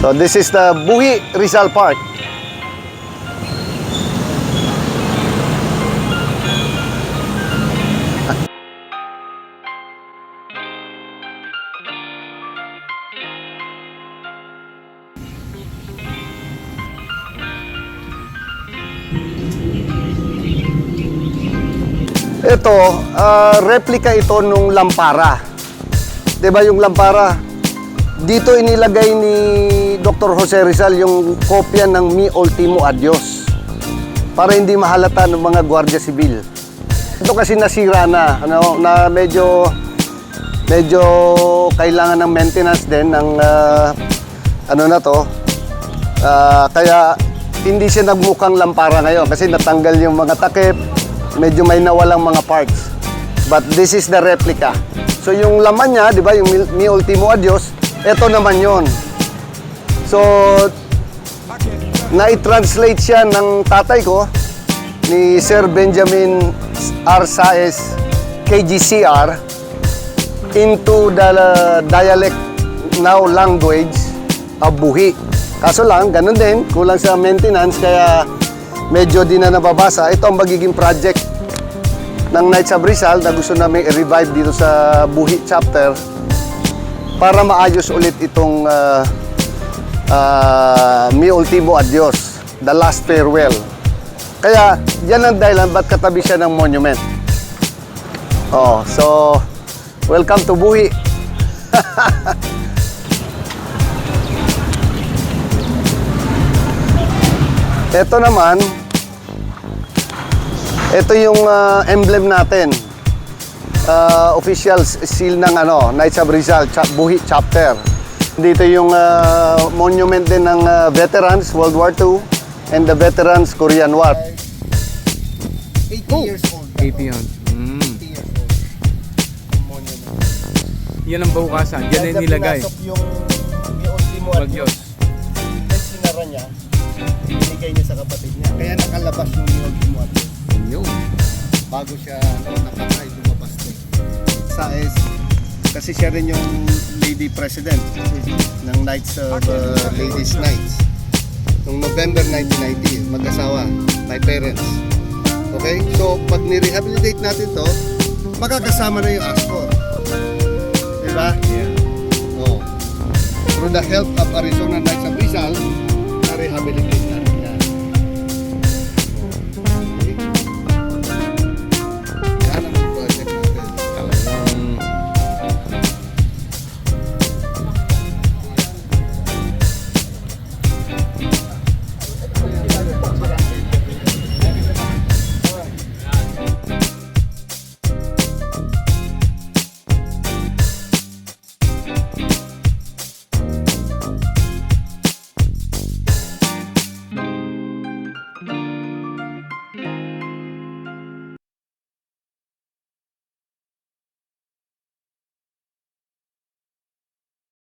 So this is the Buhi Rizal Park. Ito, replica ito nung Lampara. 'Di ba yung Lampara? Dito inilagay ni Dr. Jose Rizal yung kopya ng Mi Ultimo Adios para hindi mahalata ng mga gwardiya sibil. Ito kasi nasira na, na medyo kailangan ng maintenance din ng kaya hindi siya nagmukhang Lampara ngayon kasi natanggal yung mga takip, medyo may nawalang mga parts. But this is the replica. So yung laman niya, di ba, yung Mi Ultimo Adios, ito naman yon. So, na-translate siya ng tatay ko, ni Sir Benjamin R. Saez, KGCR, into the dialect now language of Buhi. Kaso lang, ganun din, kulang sa maintenance, kaya medyo di na nababasa. Ito ang magiging project ng Knights of Rizal na gusto namin i-revive dito sa Buhi chapter para maayos ulit itong Mi Ultimo Adios, the last farewell. Kaya yan ang dahilan ba't katabi siya ng monument. Oh, so welcome to Buhi. Ito naman, ito yung emblem natin. Official seal ng Knights of Rizal, Buhi chapter. Dito yung monument din ng veterans World War II and the veterans Korean War. 80 years old. 80 yun. 80 years old. Monument. Yan ang bukasan. Yan ay nilagay. Pinasok yung Ultimo Adios. Then sinara niya, binigay niya sa kapatid niya. Kaya nakalabas yung Ultimo Adios. Yun. Bago siya nakatay, lumabas din. Saez, kasi siya rin yung lady president ng Knights of Ladies Knights. Noong November 1990, mag-asawa, my parents. Okay? So, pag ni-rehabilitate natin to, makakasama na yung Ascor. Diba? Yeah. Oh. Through the help of Arizona Knights of Rizal, na-rehabilitate natin.